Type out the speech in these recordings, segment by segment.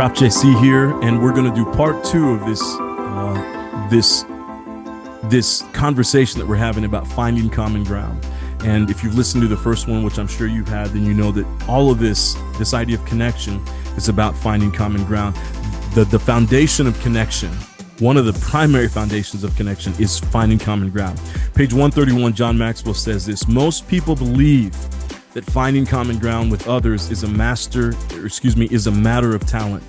Prof JC here, and we're going to do part two of this conversation that we're having about finding common ground. And if you've listened to the first one, which I'm sure you've had, then you know that all of this idea of connection is about finding common ground. The foundation of connection, one of the primary foundations of connection, is finding common ground. Page 131, John Maxwell says this: most people believe that finding common ground with others is a matter of talent.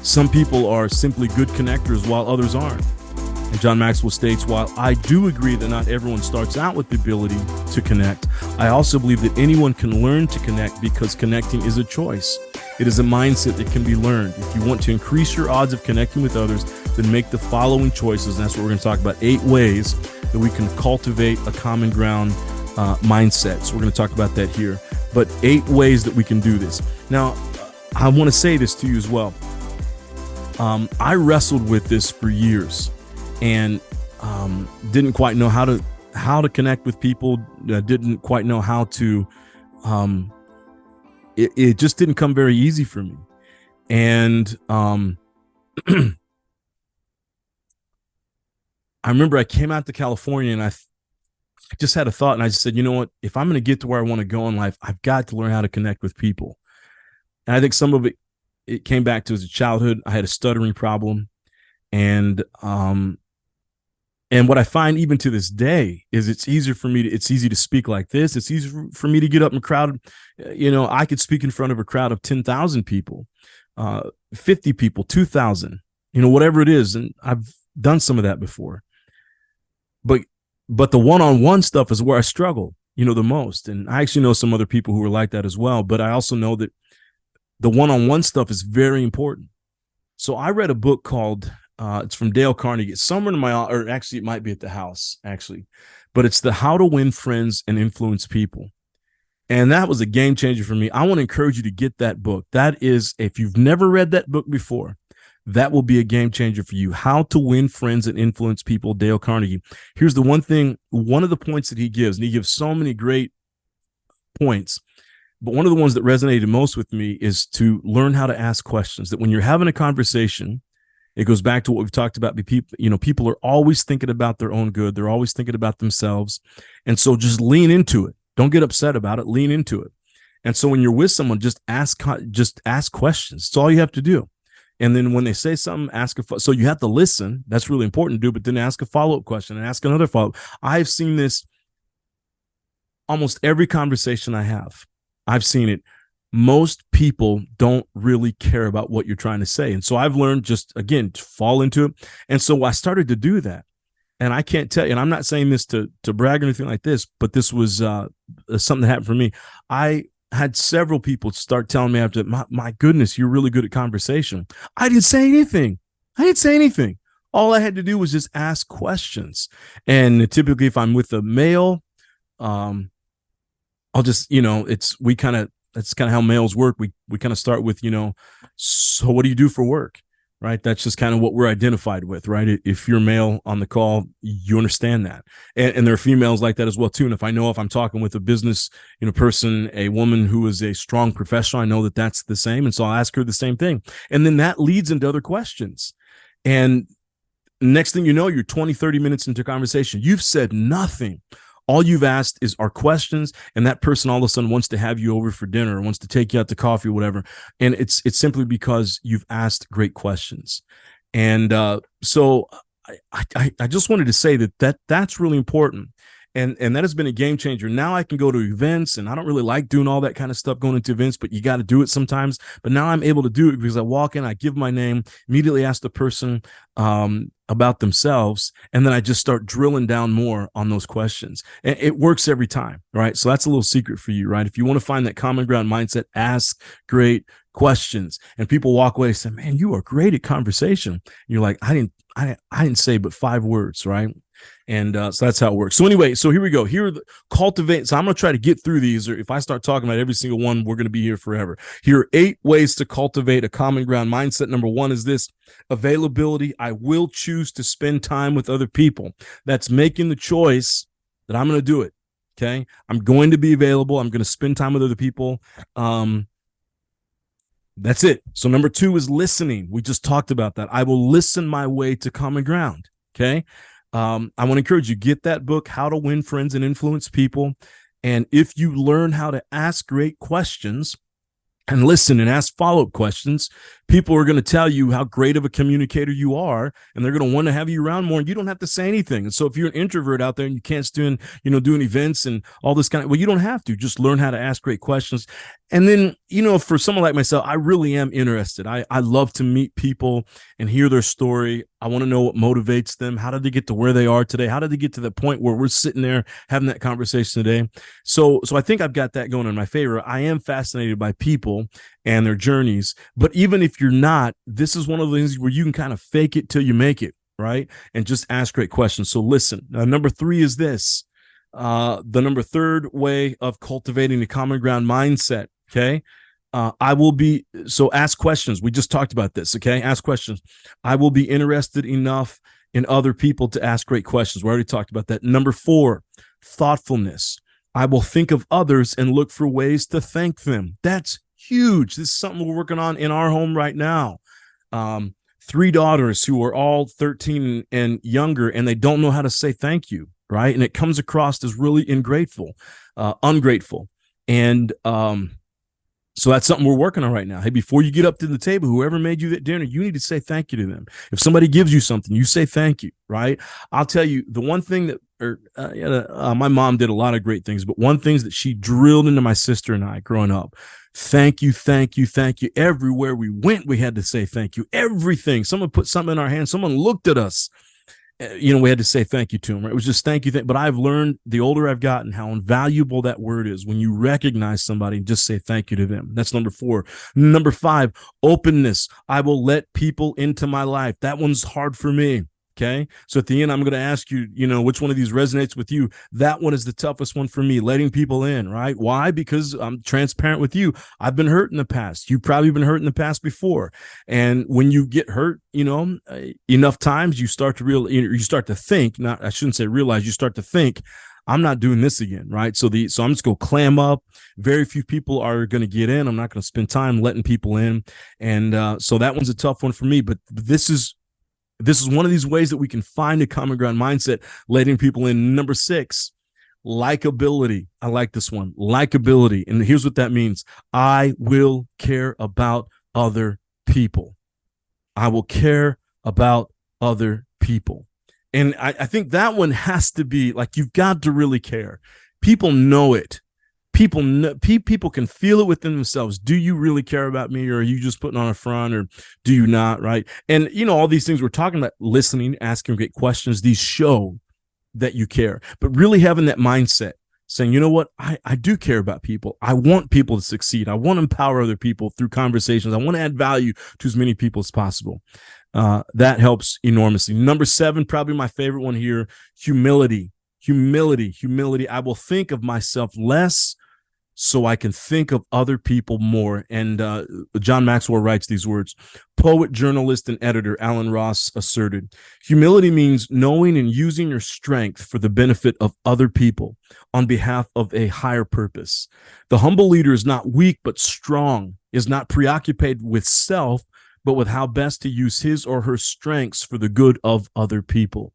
Some people are simply good connectors while others aren't. And John Maxwell states, while I do agree that not everyone starts out with the ability to connect, I also believe that anyone can learn to connect because connecting is a choice. It is a mindset that can be learned. If you want to increase your odds of connecting with others, then make the following choices. And that's what we're going to talk about: 8 ways that we can cultivate a common ground mindset. So we're going to talk about that here, but 8 ways that we can do this. Now, I want to say this to you as well. I wrestled with this for years and didn't quite know how to connect with people. Didn't quite know how to. It just didn't come very easy for me, and I remember I came out to California and I just had a thought, and I just said, you know what, if I'm going to get to where I want to go in life, I've got to learn how to connect with people. And I think some of it came back to as a childhood. I had a stuttering problem, and what I find even to this day is it's easy to speak like this. It's easy for me to get up in a crowd. I could speak in front of a crowd of 10,000 people, 50 people, 2,000, whatever it is. And I've done some of that before. But the one-on-one stuff is where I struggle, the most. And I actually know some other people who are like that as well. But I also know that the one-on-one stuff is very important. So I read a book called, it's from Dale Carnegie. It's somewhere in or actually it might be at the house, actually. But it's the How to Win Friends and Influence People. And that was a game changer for me. I want to encourage you to get that book. That is, if you've never read that book before, that will be a game changer for you. How to Win Friends and Influence People, Dale Carnegie. Here's the one of the points that he gives, and he gives so many great points, but one of the ones that resonated most with me is to learn how to ask questions. That when you're having a conversation, it goes back to what we've talked about. People are always thinking about their own good. They're always thinking about themselves. And so just lean into it. Don't get upset about it. Lean into it. And so when you're with someone, just ask questions. It's all you have to do. And then when they say something, so you have to listen. That's really important to do, but then ask a follow-up question and ask another follow-up. I've seen this almost every conversation I have. I've seen it. Most people don't really care about what you're trying to say. And so I've learned just, again, to fall into it. And so I started to do that. And I can't tell you, and I'm not saying this to brag or anything like this, but this was something that happened for me. I had several people start telling me after, my goodness, you're really good at conversation. I didn't say anything. All I had to do was just ask questions. And typically if I'm with a male, I'll just, that's kind of how males work. We kind of start with, so what do you do for work? Right. That's just kind of what we're identified with. Right. If you're male on the call, you understand that. And there are females like that as well, too. And if I'm talking with a business, person, a woman who is a strong professional, I know that that's the same. And so I'll ask her the same thing. And then that leads into other questions. And next thing you know, you're 20, 30 minutes into conversation. You've said nothing. All you've asked are questions, and that person all of a sudden wants to have you over for dinner or wants to take you out to coffee or whatever. And it's simply because you've asked great questions. And so I just wanted to say that's really important. And that has been a game changer. Now I can go to events, and I don't really like doing all that kind of stuff going into events, but you got to do it sometimes. But now I'm able to do it because I walk in, I give my name, immediately ask the person about themselves, and then I just start drilling down more on those questions. And it works every time, right? So that's a little secret for you, right? If you want to find that common ground mindset, ask great questions. And people walk away and say, man, you are great at conversation. And you're like, I didn't say but 5 words, right? And so that's how it works. So anyway, so here we go. Here are the cultivate. So I'm going to try to get through these, or if I start talking about every single one, we're going to be here forever. Here are 8 ways to cultivate a common ground mindset. Number 1 is this: availability. I will choose to spend time with other people. That's making the choice that I'm going to do it. Okay. I'm going to be available. I'm going to spend time with other people. That's it. So number 2 is listening. We just talked about that. I will listen my way to common ground. Okay. I want to encourage you, get that book, How to Win Friends and Influence People. And if you learn how to ask great questions and listen and ask follow-up questions, people are going to tell you how great of a communicator you are, and they're going to want to have you around more, and you don't have to say anything. And so if you're an introvert out there and you can't stand, doing events and all this well, you don't have to. Just learn how to ask great questions. And then, for someone like myself, I really am interested. I love to meet people and hear their story. I want to know what motivates them. How did they get to where they are today? How did they get to the point where we're sitting there having that conversation today? So I think I've got that going in my favor. I am fascinated by people and their journeys. But even if you're not, this is one of the things where you can kind of fake it till you make it, right? And just ask great questions. So listen, number 3 is this. The number 3rd way of cultivating a common ground mindset. Okay. So ask questions. We just talked about this. Okay. Ask questions. I will be interested enough in other people to ask great questions. We already talked about that. Number 4, thoughtfulness. I will think of others and look for ways to thank them. That's huge. This is something we're working on in our home right now. 3 daughters who are all 13 and younger, and they don't know how to say thank you. Right. And it comes across as really ungrateful. And, so that's something we're working on right now. Hey, before you get up to the table, whoever made you that dinner, you need to say thank you to them. If somebody gives you something, you say thank you, right? I'll tell you, the one thing that my mom did a lot of great things, but one thing that she drilled into my sister and I growing up, thank you, thank you, thank you. Everywhere we went, we had to say thank you. Everything. Someone put something in our hands. Someone looked at us. We had to say thank you to them. Right? It was just thank you. But I've learned, the older I've gotten, how invaluable that word is when you recognize somebody and just say thank you to them. That's number 4. Number 5, openness. I will let people into my life. That one's hard for me. Okay. So at the end, I'm going to ask you, which one of these resonates with you. That one is the toughest one for me, letting people in, right? Why? Because I'm transparent with you. I've been hurt in the past. You've probably been hurt in the past before. And when you get hurt, enough times, you start to you start to think, I shouldn't say realize, you start to think, I'm not doing this again, right? So I'm just going to clam up. Very few people are going to get in. I'm not going to spend time letting people in. And so that one's a tough one for me, but this is one of these ways that we can find a common ground mindset, letting people in. Number 6, likability. I like this one. Likability. And here's what that means. I will care about other people. I will care about other people. And I think that one has to be like, you've got to really care. People know it. People can feel it within themselves. Do you really care about me, or are you just putting on a front, or do you not? Right. And, all these things we're talking about, listening, asking great questions, these show that you care, but really having that mindset, saying, you know what, I do care about people. I want people to succeed. I want to empower other people through conversations. I want to add value to as many people as possible. That helps enormously. Number 7, probably my favorite one here, humility. I will think of myself less so I can think of other people more. And John Maxwell writes these words. Poet, journalist, and editor Alan Ross asserted, humility means knowing and using your strength for the benefit of other people on behalf of a higher purpose. The humble leader is not weak, but strong, is not preoccupied with self, but with how best to use his or her strengths for the good of other people.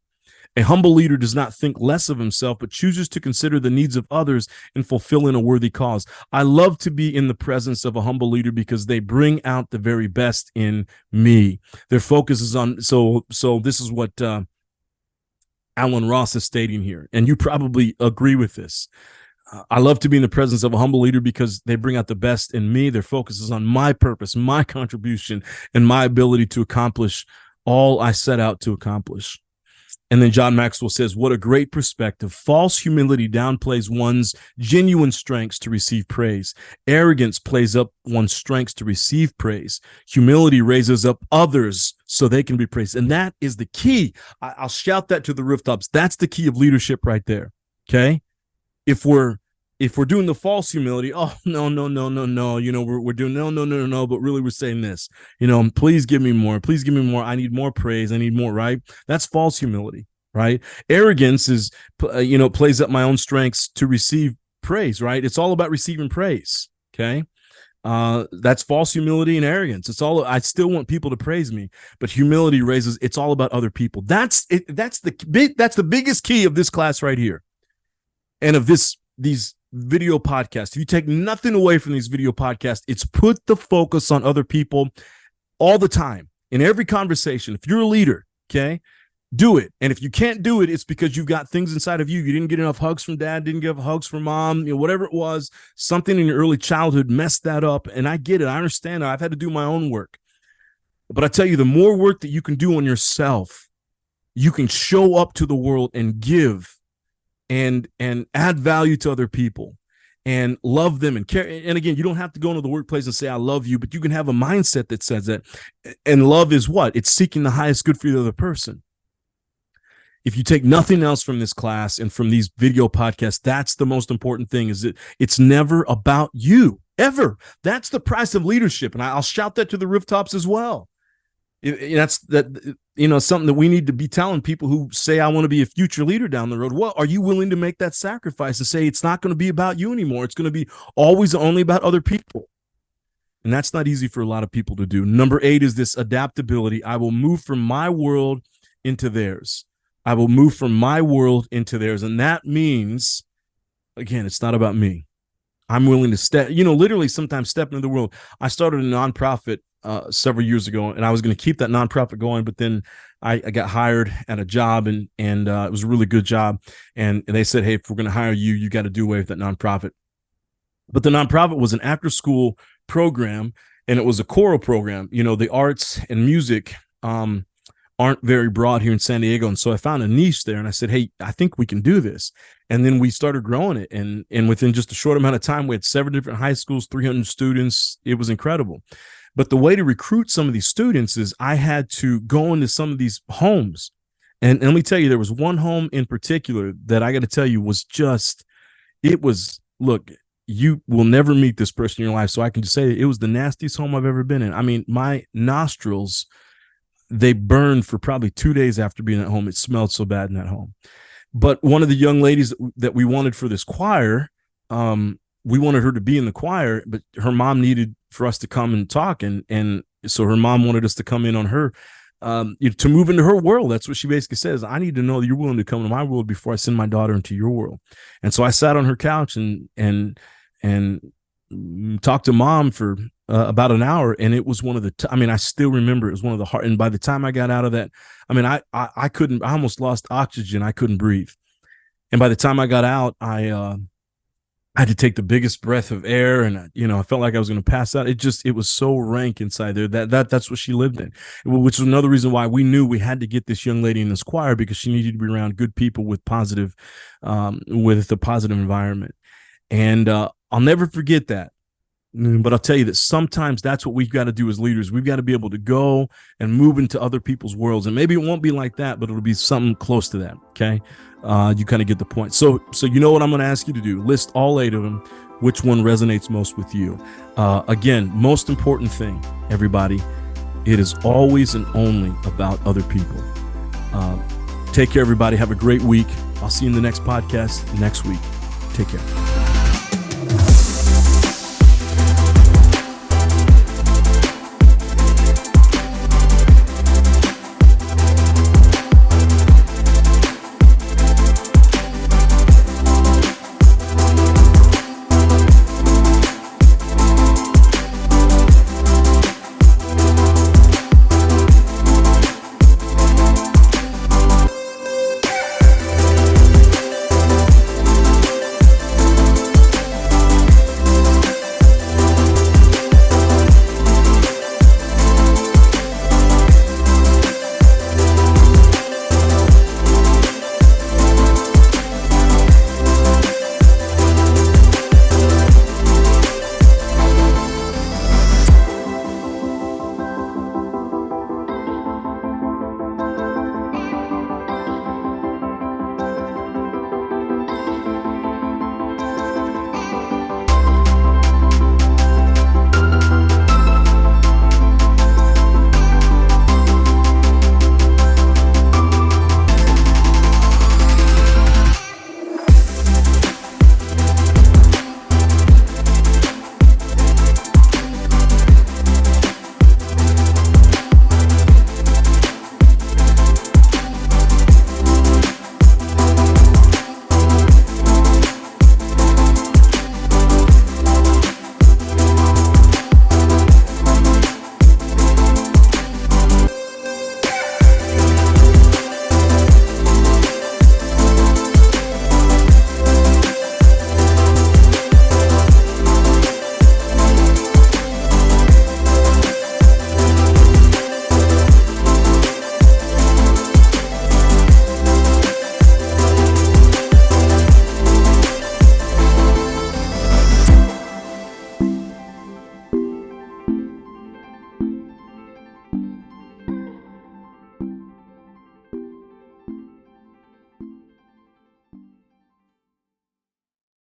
A humble leader does not think less of himself, but chooses to consider the needs of others in fulfilling a worthy cause. I love to be in the presence of a humble leader because they bring out the very best in me. Their focus is on, so this is what Alan Ross is stating here, and you probably agree with this. I love to be in the presence of a humble leader because they bring out the best in me. Their focus is on my purpose, my contribution, and my ability to accomplish all I set out to accomplish. And then John Maxwell says, what a great perspective. False humility downplays one's genuine strengths to receive praise. Arrogance plays up one's strengths to receive praise. Humility raises up others so they can be praised. And that is the key. I'll shout that to the rooftops. That's the key of leadership right there. Okay? If we're doing the false humility, oh, no, we're doing no, but really we're saying this, please give me more. Please give me more. I need more praise. I need more, right? That's false humility, right? Arrogance is, plays up my own strengths to receive praise, right? It's all about receiving praise, okay? That's false humility and arrogance. I still want people to praise me, but humility raises, it's all about other people. That's the biggest key of this class right here. And of these video podcasts. If you take nothing away from these video podcasts, it's put the focus on other people all the time in every conversation. If you're a leader, okay, do it. And if you can't do it, it's because you've got things inside of you. You didn't get enough hugs from dad, didn't get hugs from mom, whatever it was, something in your early childhood messed that up. And I get it. I understand it. I've had to do my own work. But I tell you, the more work that you can do on yourself, you can show up to the world and give and add value to other people and love them and care. And again, you don't have to go into the workplace and say, I love you, but you can have a mindset that says that. And love is what? It's seeking the highest good for the other person. If you take nothing else from this class and from these video podcasts, that's the most important thing, is that it's never about you, ever. That's the price of leadership. And I'll shout that to the rooftops as well. That's something that we need to be telling people who say, I want to be a future leader down the road. Well, are you willing to make that sacrifice and say, it's not going to be about you anymore? It's going to be always only about other people. And that's not easy for a lot of people to do. Number 8 is this adaptability. I will move from my world into theirs. I will move from my world into theirs. And that means, again, it's not about me. I'm willing to literally sometimes step into the world. I started a nonprofit several years ago, and I was going to keep that nonprofit going, but then I got hired at a job, and it was a really good job. And they said, hey, if we're going to hire you, you got to do away with that nonprofit. But the nonprofit was an after-school program, and it was a choral program. The arts and music aren't very broad here in San Diego. And so I found a niche there, and I said, hey, I think we can do this. And then we started growing it. And within just a short amount of time, we had 7 different high schools, 300 students. It was incredible. But the way to recruit some of these students is I had to go into some of these homes. And let me tell you, there was one home in particular that I got to tell you look, you will never meet this person in your life. So I can just say it was the nastiest home I've ever been in. I mean, my nostrils, they burned for probably 2 days after being at home. It smelled so bad in that home. But one of the young ladies that we wanted for this choir, we wanted her to be in the choir, but her mom needed for us to come and talk. And so her mom wanted us to come in on her, to move into her world. That's what she basically says. I need to know that you're willing to come to my world before I send my daughter into your world. And so I sat on her couch and talked to mom for about an hour. And it was one of I still remember it was one of the hard. And by the time I got out of that, I almost lost oxygen. I couldn't breathe. And by the time I got out, I had to take the biggest breath of air, and I felt like I was going to pass out. It was so rank inside there. That's what she lived in, which was another reason why we knew we had to get this young lady in this choir, because she needed to be around good people with a positive environment. And I'll never forget that. But I'll tell you that sometimes that's what we've got to do as leaders. We've got to be able to go and move into other people's worlds. And maybe it won't be like that, but it'll be something close to that. Okay. You kind of get the point. So you know what I'm going to ask you to do? List all 8 of them. Which one resonates most with you? Again, most important thing, everybody, it is always and only about other people. Take care, everybody. Have a great week. I'll see you in the next podcast next week. Take care.